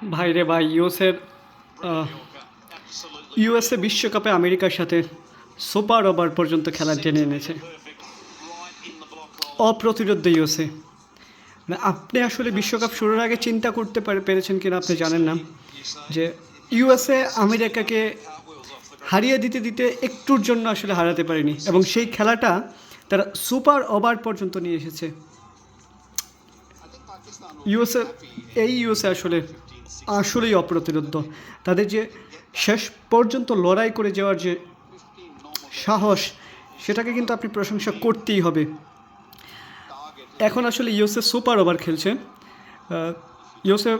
ভাই রে ভাই, ইউএসএ বিশ্বকাপে আমেরিকার সাথে সুপার ওভার পর্যন্ত খেলা টেনে এনেছে। অপ্রতিরোধ্য ইউএসএ। মানে আপনি আসলে বিশ্বকাপ শুরুর আগে চিন্তা করতে পেরেছেন কিনা আপনি জানেন না, যে ইউএসএ আমেরিকাকে হারিয়ে দিতে দিতে একটুর জন্য আসলে হারাতে পারেনি, এবং সেই খেলাটা তারা সুপার ওভার পর্যন্ত নিয়ে এসেছে। ইউএসএ ইউএসএ আসলেই অপ্রতিরোধ্য। তাদের যে শেষ পর্যন্ত লড়াই করে যাওয়ার যে সাহস, সেটাকে কিন্তু আপনি প্রশংসা করতেই হবে। এখন আসলে ইউএসএ সুপার ওভার খেলছে। ইউএসএ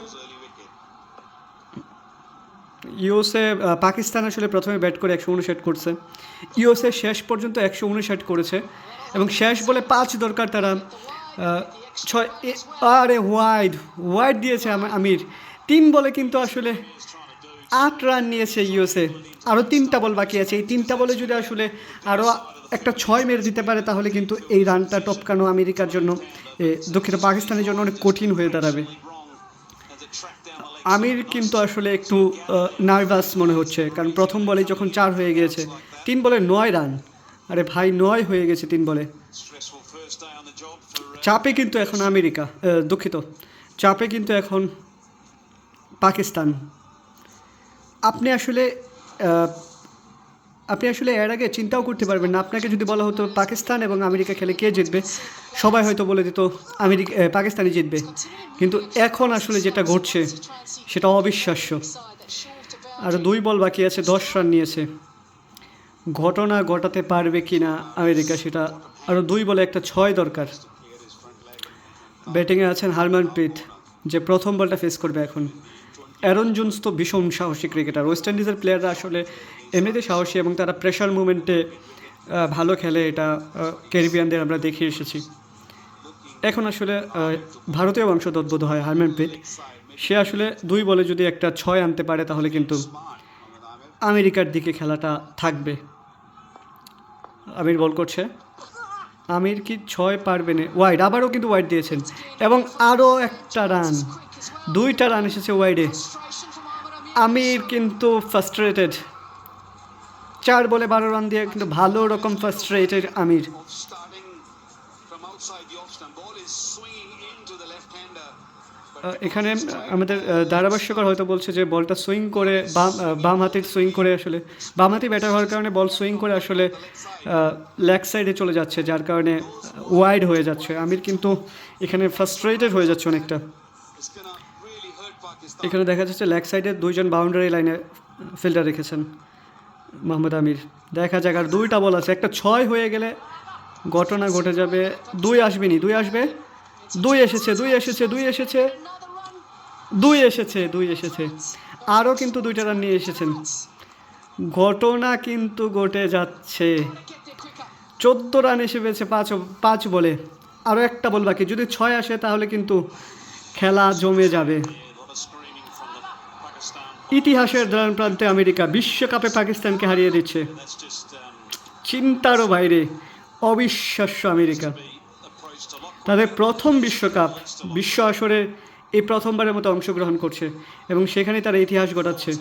ইউএসএ পাকিস্তান আসলে প্রথমে ব্যাট করে 159 করছে। ইউএসএ শেষ পর্যন্ত 159 করেছে, এবং শেষ বলে 5 দরকার তারা 6। আরে ওয়াইড দিয়েছে আমির। 3 বলে কিন্তু আসলে 8 রান নিয়েছে ইউএসএ। আরও 3টা বল বাকি আছে। এই 3টা বলে যদি আসলে আরও একটা 6 মেরে দিতে পারে, তাহলে কিন্তু এই রানটা টপকানো আমেরিকার জন্য, দক্ষিণ পাকিস্তানের জন্য অনেক কঠিন হয়ে দাঁড়াবে। আমির কিন্তু আসলে একটু নার্ভাস মনে হচ্ছে, কারণ প্রথম বলে যখন 4 হয়ে গিয়েছে, 3 বলে 9 রান। আরে ভাই, 9 হয়ে গেছে 3 বলে। চাপে কিন্তু এখন আমেরিকা, দুঃখিত, চাপে কিন্তু এখন পাকিস্তান। আপনি আসলে এর আগে চিন্তাও করতে পারবেন না। আপনাকে যদি বলা হতো পাকিস্তান এবং আমেরিকা খেলে কে জিতবে, সবাই হয়তো বলে দিত পাকিস্তানই জিতবে। কিন্তু এখন আসলে যেটা ঘটছে সেটা অবিশ্বাস্য। আর 2 বল বাকি আছে, 10 রান নিয়েছে। ঘটনা ঘটাতে পারবে কি না আমেরিকা, সেটা আরও 2 বলে একটা 6 দরকার। ব্যাটিংয়ে আছেন হারমানপ্রীত, যে প্রথম বলটা ফেস করবে এখন। অ্যারন জোন্স তো ভীষণ সাহসী ক্রিকেটার। ওয়েস্ট ইন্ডিজের প্লেয়াররা আসলে এমনিতে সাহসী, এবং তারা প্রেশার মুভমেন্টে ভালো খেলে, এটা ক্যারিবিয়ানদের আমরা দেখে এসেছি। এখন আসলে ভারতীয় বংশোদ্ভূত হয় হারমানপ্রীত। সে আসলে 2 বলে যদি একটা 6 আনতে পারে, তাহলে কিন্তু আমেরিকার দিকে খেলাটা থাকবে। আমির বল করছে। আমির কি 6 পারবে না? ওয়াইড, আবারও কিন্তু ওয়াইড দিয়েছেন, এবং আরও একটা রান, 2টা রান এসেছে ওয়াইডে। আমির কিন্তু ফ্রাস্ট্রেটেড। 4 বলে 12 রান দিয়ে কিন্তু ভালো রকম ফ্রাস্ট্রেটেড আমির। এখানে আমাদের ধারাভাষ্যকর হয়তো বলছে যে বলটা সুইং করে বাম হাতের সুইং করে, আসলে বাম হাতি ব্যাটার হওয়ার কারণে বল সুইং করে আসলে লেগ সাইডে চলে যাচ্ছে, যার কারণে ওয়াইড হয়ে যাচ্ছে। আমির কিন্তু এখানে ফ্রাস্ট্রেটেড হয়ে যাচ্ছে অনেকটা। এখানে দেখা যাচ্ছে লেগ সাইডে 2 জন বাউন্ডারি লাইনে ফিল্ডার রেখেছেন মোহাম্মদ আমির। দেখা যাক, আর 2টা বল আছে, একটা 6 হয়ে গেলে ঘটনা ঘটে যাবে। 2 আসবে নি? 2 আসবে। 2 এসেছে, 2 এসেছে, 2 এসেছে, 2 এসেছে, 2 এসেছে। আরও কিন্তু 2টা রান নিয়ে এসেছেন। ঘটনা কিন্তু ঘটে যাচ্ছে। 14 রান এসে পেয়েছে 5 বলে। আরও একটা বল বাকি, যদি 6 আসে তাহলে কিন্তু খেলা জমে যাবে। ইতিহাসের দ্বার প্রান্তে আমেরিকা বিশ্বকাপে পাকিস্তানকে হারিয়ে দিচ্ছে। চিন্তারও বাইরে, অবিশ্বাস্য। আমেরিকা তাদের প্রথম বিশ্বকাপ, বিশ্ব আসরে এই প্রথমবারের মতো অংশগ্রহণ করছে, এবং সেখানে তারা ইতিহাস ঘটাচ্ছে।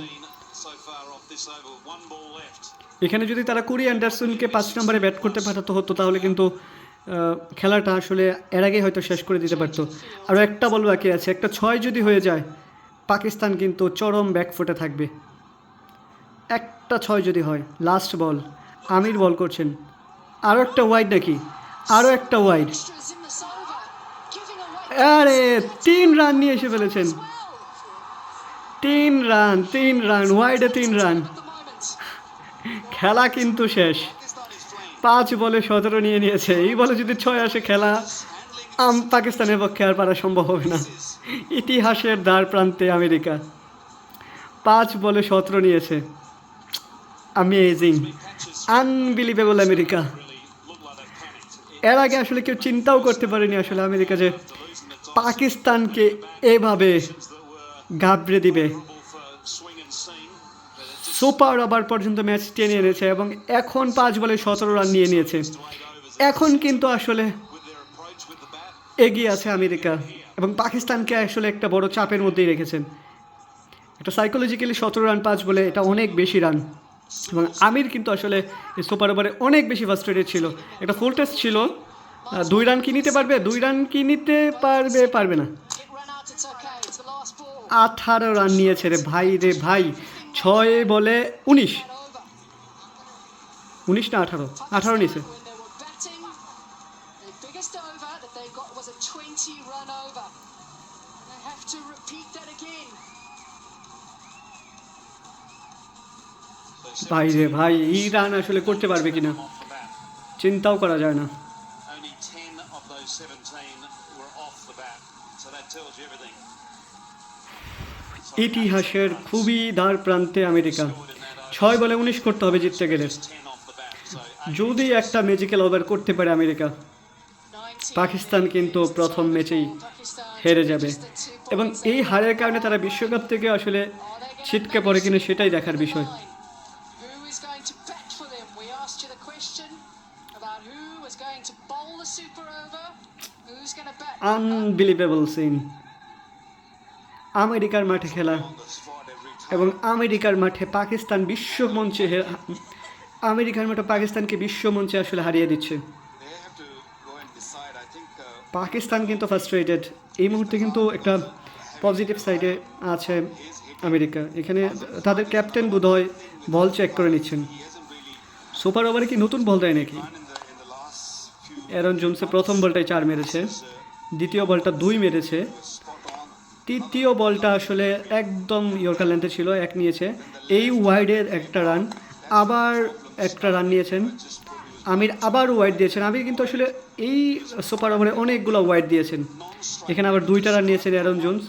এখানে যদি তারা কুরি অ্যান্ডারসনকে 5 নম্বরে ব্যাট করতে পাঠাতে হতো, তাহলে কিন্তু খেলাটা আসলে এর আগেই হয়তো শেষ করে দিতে পারতো। আরও একটা বল বাকি আছে, একটা 6 যদি হয়ে যায়, পাকিস্তান কিন্তু চরম ব্যাকফুটে থাকবে। একটা 6 যদি হয়, লাস্ট বল, আমির বল করছেন। আরও একটা ওয়াইড নাকি? আরও একটা ওয়াইড। আরে 3 রান নিয়ে এসে ফেলেছেন। 3 রান ওয়াইডে 3 রান। খেলা কিন্তু শেষ। 5 বলে 17 নিয়ে নিয়েছে। এই বলে যদি 6 আসে, খেলা পাকিস্তানের পক্ষে আর পারা সম্ভব হবে না। ইতিহাসের দ্বার প্রান্তে আমেরিকা 5 বলে 17 নিয়েছে। Amazing, unbelievable America. এর আগে আসলে কেউ চিন্তাও করতে পারেনি আসলে আমেরিকা যে পাকিস্তানকে এভাবে ঘাবড়ে দিবে। সুপার ওভার পর্যন্ত ম্যাচ টেনে এনেছে, এবং এখন 5 বলে 17 রান নিয়ে নিয়েছে। এখন কিন্তু আসলে এগিয়ে আছে আমেরিকা, এবং পাকিস্তানকে আসলে একটা বড় চাপের মধ্যেই রেখেছেন। এটা সাইকোলজিক্যালি 17 রান 5 বলে এটা অনেক বেশি রান। এবং আমির কিন্তু আসলে এই সুপার ওভারে অনেক বেশি ফ্রাস্ট্রেটেড ছিল। একটা ফুল টেস্ট ছিল, 2 রান কি নিতে পারবে, 2 রান কি নিতে পারবে, পারবে না। 18 রান নিয়েছে রে ভাই, রে ভাই। 6 বলে 19, 19 না 18, 18 নিয়েছে। ভাই রে ভাই, এই রান আসলে করতে পারবে কিনা চিন্তাও করা যায় না। ইতিহাসের খুবই দ্বার প্রান্তে আমেরিকা। 6 বলে 19 করতে হবে জিততে গেলে। যদি একটা ম্যাজিক্যাল ওভার করতে পারে আমেরিকা, পাকিস্তান কিন্তু প্রথম ম্যাচেই হেরে যাবে। এবং এই হারের কারণে তারা বিশ্বকাপ থেকে আসলে ছিটকে পড়ে কিনা সেটাই দেখার বিষয়। Unbelievable scene. আমেরিকার মাঠে খেলা এবং আমেরিকার মাঠে পাকিস্তান বিশ্বমঞ্চে, আমেরিকার মাঠে পাকিস্তানকে বিশ্বমঞ্চে আসলে হারিয়ে দিচ্ছে। পাকিস্তান কিন্তু ফ্রাস্ট্রেটেড এই মুহূর্তে, কিন্তু একটা পজিটিভ সাইডে আছে আমেরিকা। এখানে তাদের ক্যাপ্টেন বোধহয় বল চেক করে নিচ্ছেন। সুপার ওভারে কি নতুন বল দেয় নাকি? অ্যারন জোনসে প্রথম বলটাই 4 মেরেছে, দ্বিতীয় বলটা 2 মেরেছে, তৃতীয় বলটা আসলে একদম ইয়র্কার লেন্থে ছিল, 1 নিয়েছে। এই ওয়াইডের একটা রান, আবার একটা রান নিয়েছেন আমির, আবার ওয়াইড দিয়েছেন আমির। কিন্তু আসলে এই সুপার ওভারে অনেকগুলো ওয়াইড দিয়েছেন। এখানে আবার 2টা রান নিয়েছেন অ্যারন জোন্স,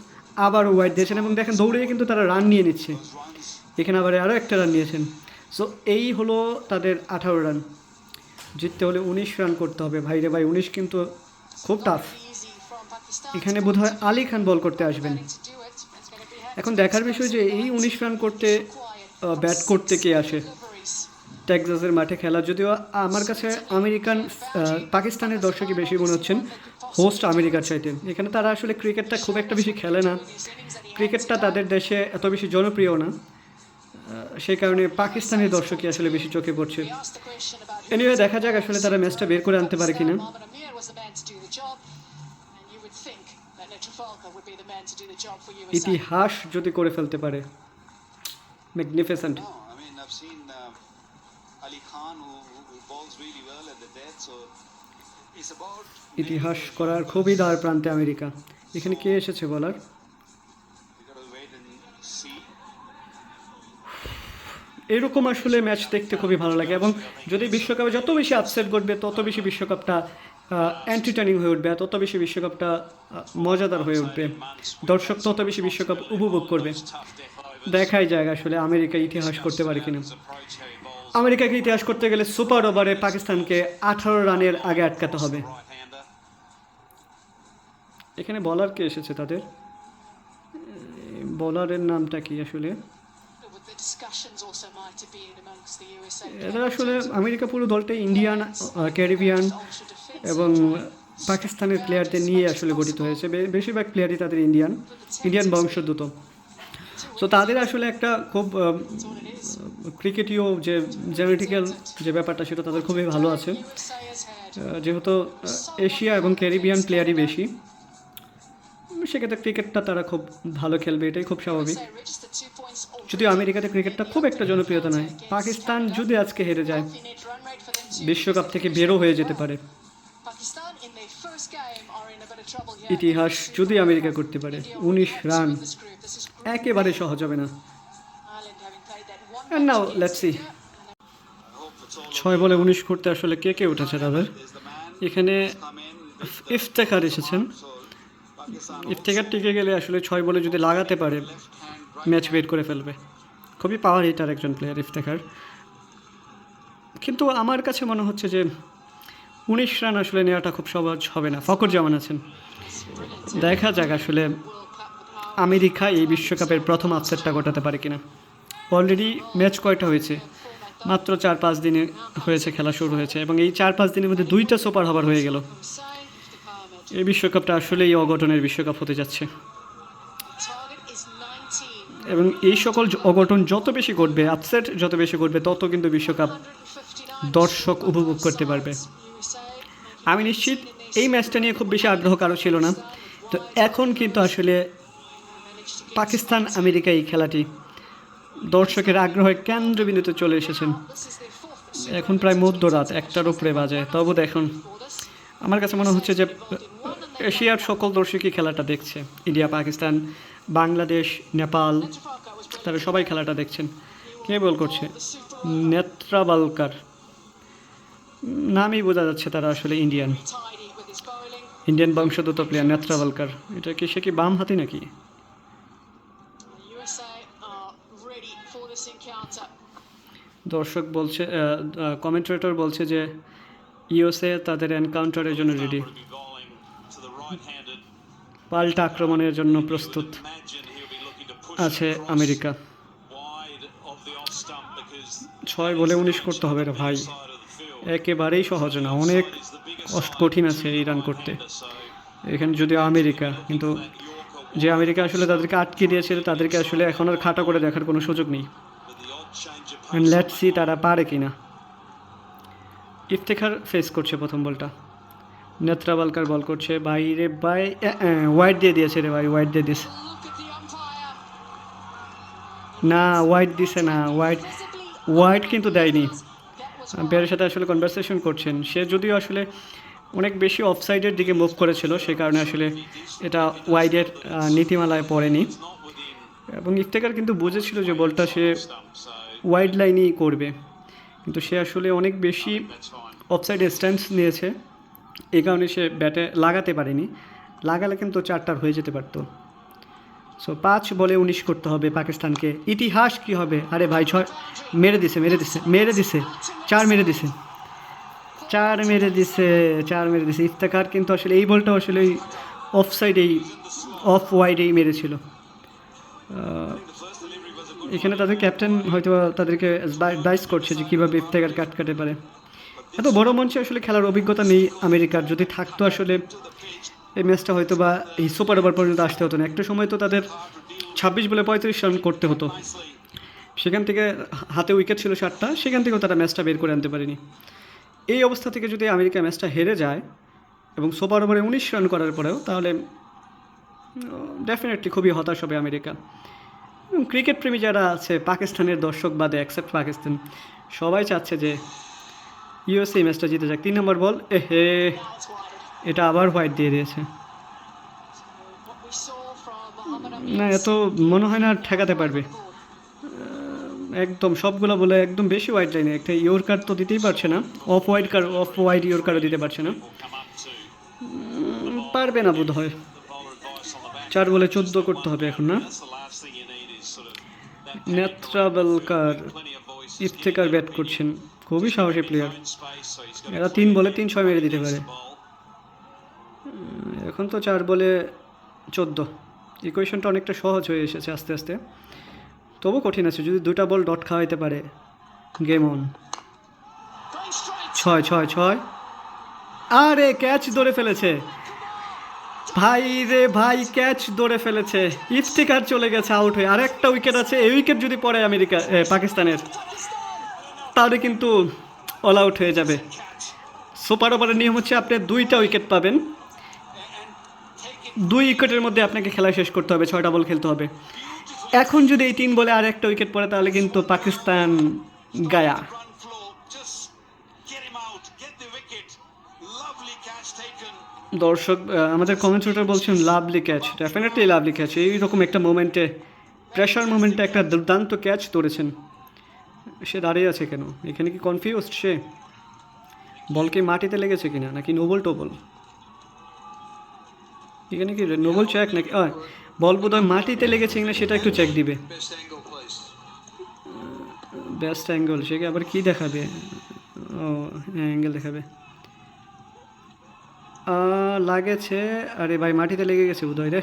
আবার ওয়াইড দিয়েছেন এবং দেখেন দৌড়ে কিন্তু তারা রান নিয়ে নিচ্ছে। এখানে আবার আরও একটা রান নিয়েছেন। সো এই হলো তাদের 18 রান। জিততে হলে 19 রান করতে হবে। ভাই রে ভাই, 19 কিন্তু খুব টাফ। এখানে বোধহয় আলী খান বল করতে আসবেন। এখন দেখার বিষয় যে এই 19 রান করতে ব্যাট করতে কে আসে টেক্সাসের মাঠে খেলা। যদিও আমার কাছে পাকিস্তানের দর্শকই বেশি মনে হচ্ছেন হোস্ট আমেরিকার চাইতে। এখানে তারা আসলে ক্রিকেটটা খুব একটা বেশি খেলে না, ক্রিকেটটা তাদের দেশে এত বেশি জনপ্রিয় না, সেই কারণে পাকিস্তানের দর্শকই আসলে বেশি চোখে পড়ছে। এনিওয়ে দেখা যাক আসলে তারা ম্যাচটা বের করে আনতে পারে কিনা। ইতিহাস যদি করে ফেলতে পারে, ম্যাগনিফিসেন্ট। ইতিহাস করার খুবই দ্বার প্রান্তে আমেরিকা। এখানে কে এসেছে বলার? এরকম আসলে ম্যাচ দেখতে খুবই ভালো লাগে। এবং যদি বিশ্বকাপে যত বেশি আপসেট ঘটবে তত বেশি বিশ্বকাপটা এন্টারটেইনিং হয়ে উঠবে, তত বেশি বিশ্বকাপটা মজাদার হয়ে উঠবে, দর্শক তত বেশি বিশ্বকাপ উপভোগ করবে। দেখাই যায় আসলে আমেরিকা ইতিহাস করতে পারে কিনা। আমেরিকাকে ইতিহাস করতে গেলে সুপার ওভারে পাকিস্তানকে 18 রানের আগে আটকাতে হবে। এখানে বলার কে এসেছে তাদের? বলারের নামটা কি আসলে? এরা আসলে আমেরিকা পুরো দলটা ইন্ডিয়ান, ক্যারিবিয়ান এবং পাকিস্তানের প্লেয়ারদের নিয়ে আসলে গঠিত হয়েছে। বেশিরভাগ প্লেয়ারই তাদের ইন্ডিয়ান বংশোদ্ভূত। সো তাদের আসলে একটা খুব ক্রিকেটীয় যে জেনেটিক্যাল যে ব্যাপারটা সেটা তাদের খুবই ভালো আছে, যেহেতু এশিয়া এবং ক্যারিবিয়ান প্লেয়ারই বেশি, সেক্ষেত্রে ক্রিকেটটা তারা খুব ভালো খেলবে, এটাই খুব স্বাভাবিক। যদিও আমেরিকাতে ক্রিকেটটা খুব একটা জনপ্রিয়তা নয়। পাকিস্তান যদি আজকে হেরে যায় বিশ্বকাপ থেকে বেরো হয়ে যেতে পারে। ইতিহাস যদি আমেরিকা করতে পারে, 19 রান একেবারে সহজ হবে না। And now let's see, 6 বলে 19 করতে আসলে কে কে উঠেছে তাদের? এখানে ইফতেখার এসেছেন। ইফতেখার টিকে গেলে আসলে 6 বলে যদি লাগাতে পারে ম্যাচ বের করে ফেলবে। খুবই পাওয়ার হিটার একজন প্লেয়ার ইফতেখার। কিন্তু আমার কাছে মনে হচ্ছে যে 19 রান আসলে নেওয়াটা খুব সহজ হবে না। ফকর জামান আছেন, দেখা যাক আসলে আমেরিকা এই বিশ্বকাপের প্রথম আপসেটটা ঘটাতে পারে কিনা। অলরেডি ম্যাচ কয়টা হয়েছে? মাত্র 4-5 দিনে হয়েছে, খেলা শুরু হয়েছে এবং এই 4-5 দিনের মধ্যে 2টা সুপার ওভার হয়ে গেল। এই বিশ্বকাপটা আসলেই অঘটনের বিশ্বকাপ হতে যাচ্ছে। এবং এই সকল অঘটন যত বেশি ঘটবে, আপসেট যত বেশি ঘটবে, তত কিন্তু বিশ্বকাপ দর্শক উপভোগ করতে পারবে। আমি নিশ্চিত এই ম্যাচটা নিয়ে খুব বেশি আগ্রহ কারো ছিল না, তো এখন কিন্তু আসলে পাকিস্তান আমেরিকা এই খেলাটি দর্শকের আগ্রহের কেন্দ্রবিন্দুতে চলে এসেছেন। এখন প্রায় মধ্যরাত, 1টার উপরে বাজে, তবু দেখুন আমার কাছে মনে হচ্ছে যে এশিয়ার সকল দর্শকই খেলাটা দেখছে। ইন্ডিয়া, পাকিস্তান, বাংলাদেশ, নেপাল, তারা সবাই খেলাটা দেখছেন। কে বল করছে? নেত্রাবালকার, নামই বোঝা যাচ্ছে তারা আসলে ইন্ডিয়ান বংশোদ্ভূত প্লেয়ার নেত্রাবালকার। এটা কি, সে কি বাম হাতি নাকি? দর্শক বলছে, কমেন্টেটর বলছে যে ইউএসএ তাদের এনকাউন্টারের জন্য রেডি, পাল্টা আক্রমণের জন্য প্রস্তুত আছে আমেরিকা। 6 বলে 19 করতে হবে রে ভাই, একেবারেই সহজ না, অনেক কঠিন আছে এই রান করতে। এখানে যদি আমেরিকা, কিন্তু যে আমেরিকা আসলে তাদেরকে আটকে দিয়েছিল, তাদেরকে আসলে এখন আর খাটা করে দেখার কোনো সুযোগ নেই। লেটস সি তারা পারে কিনা। ইফতেখার ফেস করছে প্রথম বলটা, নেত্রাবালকার বল করছে বাইরে, বাই ওয়াইড দিয়ে দিয়েছে রে ভাই, ওয়াইড দিয়ে দিয়েছে না, ওয়াইড দিছে না, ওয়াইড কিন্তু দেয়নি। আম্পায়ারের সাথে আসলে কনভারসেশন করছেন, সে যদিও আসলে অনেক বেশি অফসাইডের দিকে মুভ করেছিল, সে কারণে আসলে এটা ওয়াইডের নীতিমালায় পড়েনি। এবং ইফতেখার কিন্তু বুঝেছিল যে বলটা সে ওয়াইড লাইনই করবে, কিন্তু সে আসলে অনেক বেশি অফসাইডে স্ট্যান্স নিয়েছে, এই কারণে সে ব্যাটে লাগাতে পারেনি। লাগালে কিন্তু 4টার হয়ে যেতে পারতো। সো 5 বলে 19 করতে হবে পাকিস্তানকে। ইতিহাস কি হবে? আরে ভাই 6 মেরে দিছে 4 মেরে দিছে 4 মেরে দিছে ইফতেখার। কিন্তু আসলে এই বলটা আসলে ওই অফ সাইডেই, অফ ওয়াইডেই মেরেছিল। এখানে তাদের ক্যাপ্টেন হয়তো তাদেরকে অ্যাডভাইস করছে যে কীভাবে ইফতেখার কাটতে পারে। এত বড় মঞ্চে আসলে খেলার অভিজ্ঞতা নেই আমেরিকার, যদি থাকতো আসলে এই ম্যাচটা হয়তো বা এই সুপার ওভার পর্যন্ত আসতে হতো না। একটা সময় তো তাদের 26 বলে 35 রান করতে হতো, সেখান থেকে হাতে উইকেট ছিল 7টা, সেখান থেকেও তারা ম্যাচটা বের করে আনতে পারেনি। এই অবস্থা থেকে যদি আমেরিকা ম্যাচটা হেরে যায় এবং সুপার ওভারে 19 রান করার পরেও, তাহলে ডেফিনেটলি খুবই হতাশ হবে আমেরিকা। এবং ক্রিকেট প্রেমী যারা আছে, পাকিস্তানের দর্শক বাদে, অ্যাকসেপ্ট পাকিস্তান, সবাই চাচ্ছে যে ইউএসএ ম্যাচটা জিতে যাক। 3 নম্বর বল, হে এটা আবার হোয়াইট দিয়ে দিয়েছে। না, এত মনে হয় না ঠেকাতে পারবে একদম সবগুলো বলে, একদম বেশি ওয়াইড লাইনে একটা ইয়র্কার তো দিতেই পারছে না, অফ ওয়াইড ইয়র্কারও দিতে পারছে না, পারবে না বোধ হয়। 4 বলে 14 করতে হবে এখন, না? নেত্রাবালকার, ইফতেখার ব্যাট করছেন, খুবই সাহসী প্লেয়ার, এরা 3 বলে 3-6 মেরে দিতে পারে। এখন তো 4 বলে 14, ইকুয়েশনটা অনেকটা সহজ হয়ে এসেছে আস্তে আস্তে, তবু কঠিন আছে। যদি 2টা বল ডট খাওয়াইতে পারে, গেম অন। 6 আরে ক্যাচ ধরে ফেলেছে ভাই রে ভাই, ক্যাচ ধরে ফেলেছে। ইফতেখার চলে গেছে আউট হয়ে, আর একটা উইকেট আছে, এই উইকেট যদি পড়ে পাকিস্তানের, তাহলে কিন্তু অল আউট হয়ে যাবে। সুপার ওভারের নিয়ম হচ্ছে আপনি 2টা উইকেট পাবেন, 2 উইকেটের মধ্যে আপনাকে খেলা শেষ করতে হবে, 6টা বল খেলতে হবে। এখন যদি এই 3 বলে আর একটা উইকেট পড়ে, তাহলে কিন্তু পাকিস্তান গায়া। দর্শক, আমাদের কমেন্টেটর বলছেন lovely catch, definitely lovely catch. এইরকম একটা মোমেন্টে, প্রেশার মোমেন্টে একটা দুর্দান্ত ক্যাচ ধরেছেন। সে দাঁড়িয়ে আছে কেন? এখানে কি কনফিউজড সে? বল কি মাটিতে লেগেছে কিনা, নাকি নোবল টোবল? এখানে কি নোবল চেক নাকি? বল বোধহয় মাটিতে লেগেছে কিনা সেটা একটু চেক দিবে। বেস্ট অ্যাঙ্গেল, সে আবার কি দেখাবে? ও অ্যাঙ্গেল দেখাবে। লাগেছে, আরে ভাই মাটিতে লেগে গেছে বোধহয় রে,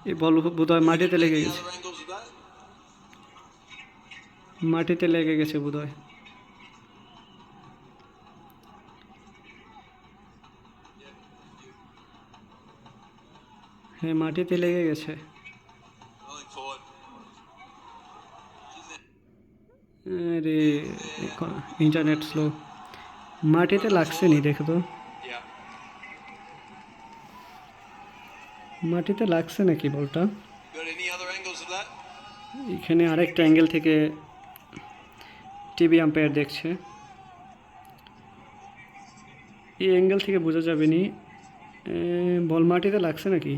এই বল বোধহয় মাটিতে লেগে গেছে, মাটিতে লেগে গেছে বোধহয়। হ্যাঁ মাটিতে লেগে গেছে। আরে ইন্টারনেট স্লো। মাটিতে লাগছে নি দেখো তো, মাটিতে লাগছে নাকি বলটা। এখানে আরেকটা অ্যাঙ্গেল থেকে টিভি আম্পায়ার দেখছে, এই অ্যাঙ্গেল থেকে বোঝা যাবে নি বল মাটিতে লাগছে নাকি।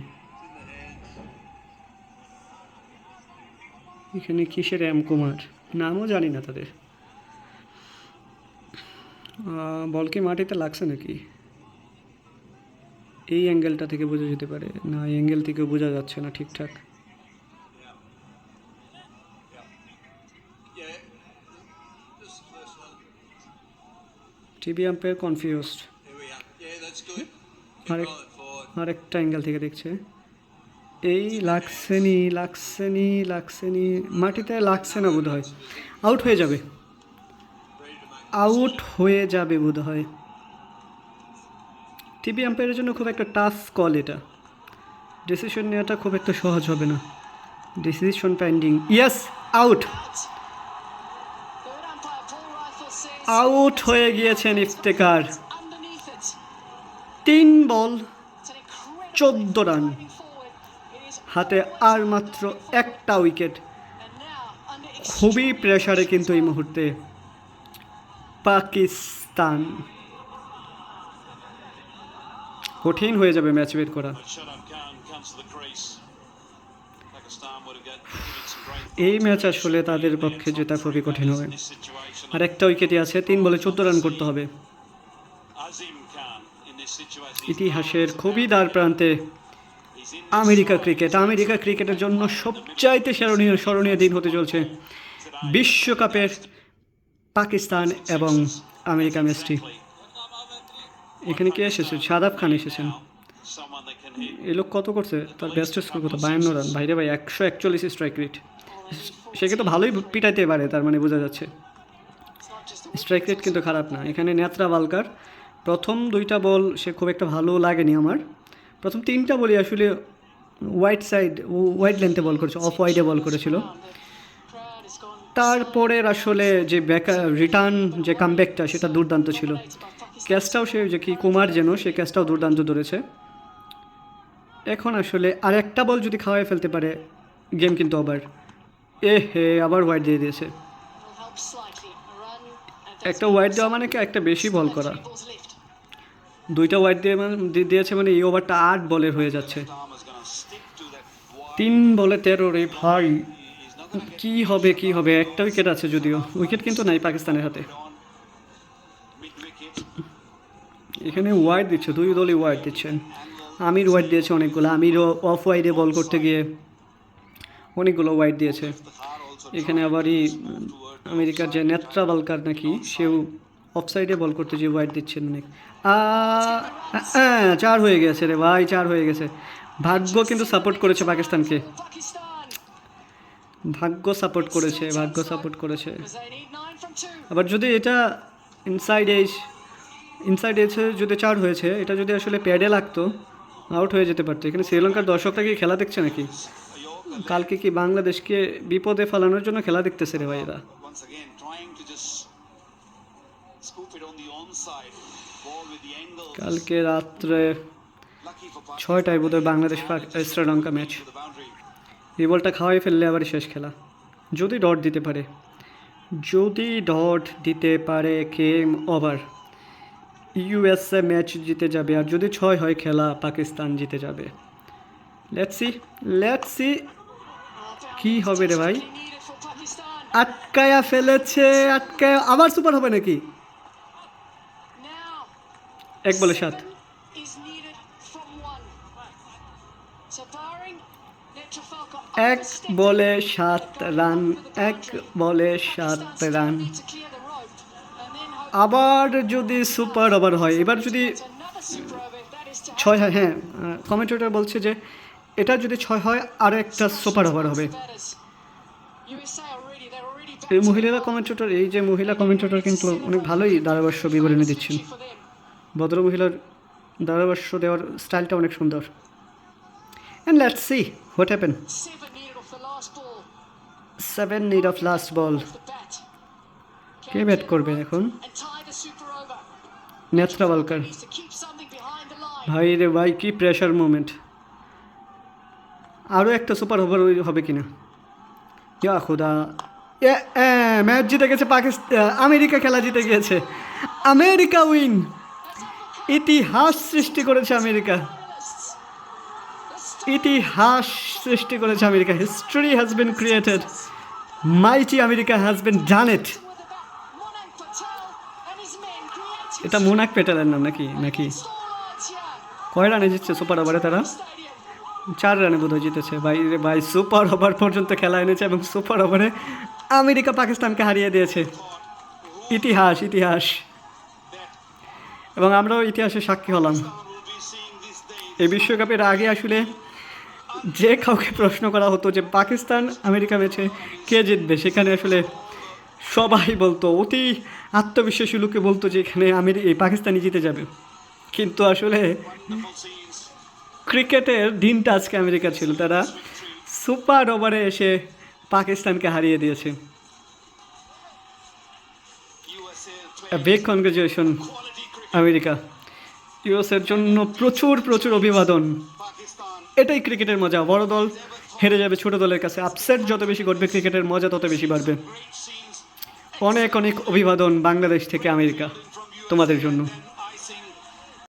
এখানে কিসের এম কুমার, নামও জানি না তাদের। বল কি মাটিতে লাগছে নাকি, এই অ্যাঙ্গেলটা থেকে বোঝা যেতে পারে, না এই অ্যাঙ্গেল থেকে বোঝা যাচ্ছে না ঠিকঠাক। টিভি আম্পায়ার কনফিউজড, আরেকটা অ্যাঙ্গেল থেকে দেখছে। এই লাগছে নি মাটিতে লাগছে না বোধ হয়, আউট হয়ে যাবে, আউট হয়ে যাবে বোধ হয়। টিভি আম্পায়ারের জন্য খুব একটা টাফ কল এটা, ডিসিশন নেওয়াটা খুব একটা সহজ হবে না। Decision pending, yes out, out হয়ে গিয়েছেন ইফতেখার। 3 বল 14 রান, হাতে আর মাত্র একটা উইকেট। খুবই প্রেসারে কিন্তু এই মুহূর্তে পাকিস্তান, কঠিন হয়ে যাবে ম্যাচ বের করা। এই ম্যাচ আসলে তাদের পক্ষে জেতা খুবই কঠিন হবে। আর একটা উইকেটই আছে, 3 বলে 14 রান করতে হবে। ইতিহাসের খুবই দ্বার প্রান্তে আমেরিকা ক্রিকেটের জন্য সবচাইতে স্মরণীয় দিন হতে চলছে বিশ্বকাপের পাকিস্তান এবং আমেরিকা ম্যাচটি। এখানে কে এসেছে, শাদাব খান এসেছেন। এই লোক কত করছে, তার বেস্ট স্কোর কত, 52 রান। ভাইরে ভাই 141 স্ট্রাইক রেট, সে কিন্তু ভালোই পিটাইতে পারে, তার মানে বোঝা যাচ্ছে স্ট্রাইক রেট কিন্তু খারাপ না। এখানে নেত্রাভালকার প্রথম 2টা বল সে খুব একটা ভালো লাগেনি আমার, প্রথম 3টা বলই আসলে ওয়াইড লেন্থে বল করেছে, অফ ওয়াইডে বল করেছিল। তারপরের আসলে যে রিটার্ন যে কামব্যাকটা সেটা দুর্দান্ত ছিল। ক্যাচটাও সে যে কি কুমার যেন, সে ক্যাচটাও দুর্দান্ত ধরেছে। এখন আসলে আর একটা বল যদি খাওয়াই ফেলতে পারে গেম কিন্তু আবার আবার ওয়াইড দিয়ে দিয়েছে। একটা ওয়াইড দেওয়া মানে কি একটা বেশি বল করা, 2টা ওয়াইড দিয়েছে মানে এই ওভারটা 8 বলের হয়ে যাচ্ছে। 3 বলে 13 রে ভাই, কি হবে। একটা উইকেট আছে, যদিও উইকেট কিন্তু নাই পাকিস্তানের হাতে। এখানে ওয়াইড দিচ্ছে, 2 দলই ওয়াইড দিচ্ছেন। আমির ওয়াইড দিয়েছে অনেকগুলো, আমিরও অফ ওয়াইডে বল করতে গিয়ে অনেকগুলো ওয়াইড দিয়েছে। এখানে আবারই আমেরিকার যে নেত্রাভালকার নাকি, সেও অফ সাইডে বল করতে গিয়ে ওয়াইড দিচ্ছেন অনেক। 4 হয়ে গেছে রে ভাই, 4 হয়ে গেছে। ভাগ্য কিন্তু সাপোর্ট করেছে পাকিস্তানকে, ভাগ্য সাপোর্ট করেছে। আবার যদি এটা ইনসাইড এসে যদি 4 হয়েছে, এটা যদি আসলে প্যাডে লাগতো আউট হয়ে যেতে পারতো। এখানে শ্রীলঙ্কার দর্শকরা কি খেলা দেখছে নাকি, কালকে কি বাংলাদেশকে বিপদে ফেলানোর জন্য খেলা দেখতেছে রে ভাই এরা। কালকে রাত্রে 6টায় বোধহয় বাংলাদেশ শ্রীলঙ্কা ম্যাচ। এই বলটা খাওয়াই ফেললে আবার শেষ খেলা, যদি ডট দিতে পারে গেম ওভার, ইউএসএ ম্যাচ জিতে যাবে। আর যদি 6 হয় খেলা, পাকিস্তান জিতে যাবে। লেটস সি কি হবে রে ভাই। আটকায়া ফেলেছে, আবার সুপার হবে নাকি। 1 বলে 7, 1 বলে 7 রান, 1 বলে 7 রান। আবার যদি সুপার ওভার হয়, এবার যদি 6 হয়, হ্যাঁ কমেন্টেটর বলছে যে এটা যদি 6 হয় আরও একটা সুপার ওভার হবে। এই মহিলা কমেন্টেটর কিন্তু অনেক ভালোই ধারাভাষ্য বিবরণী দিচ্ছেন। ভদ্র মহিলার ধারাভাষ্য দেওয়ার স্টাইলটা অনেক সুন্দর। And let's see what happened. 7 needed off the last ball. 7 need of last ball. Off the bat. K bat করবে এখন? And tie the super over. নেত্রাওয়ালকার। Needs to keep something behind the line. ভাই রে ভাই, কি pressure movement. আরও একটা super over হবে কিনা? ইয়া খুদা, ম্যাচ জিতে গেছে পাকিস্তান, আমেরিকা খেলা জিতে গিয়েছে। আমেরিকা উইন, ইতিহাস সৃষ্টি করেছে আমেরিকা, ইতিহাস সৃষ্টি করেছে America. History has been created, mighty America has been done it. With the bat, Monak Patel and his men create এটা মোনাক পেটালের নাম নাকি নাকি storylines here. কয় রানে জিতছে সুপার ওভারে তারা? Stadium. 4 রানে বোধহয় জিতেছে। ভাই রে ভাই, সুপার ওভার পর্যন্ত খেলা এনেছে এবং সুপার ওভারে আমেরিকা পাকিস্তানকে হারিয়ে দিয়েছে। ইতিহাস, ইতিহাস। এবং আমরাও ইতিহাসের সাক্ষী হলাম। এই বিশ্বকাপের আগে আসলে যে কাউকে প্রশ্ন করা হতো যে পাকিস্তান আমেরিকা ম্যাচে কে জিতবে, সেখানে আসলে সবাই বলতো, অতি আত্মবিশ্বাসী লোকে বলতো যে এখানে এই পাকিস্তানই জিতে যাবে। কিন্তু আসলে ক্রিকেটের দিনটা আজকে আমেরিকা ছিল, তারা সুপার ওভারে এসে পাকিস্তানকে হারিয়ে দিয়েছে। Big congratulation America. ইউএসের জন্য প্রচুর প্রচুর অভিবাদন। এটাই ক্রিকেটের মজা, বড় দল হেরে যাবে ছোট দলের কাছে, আপসেট যত বেশি ঘটবে ক্রিকেটের মজা তত বেশি বাড়বে। অনেক অনেক অভিবাদন বাংলাদেশ থেকে আমেরিকা তোমাদের জন্য।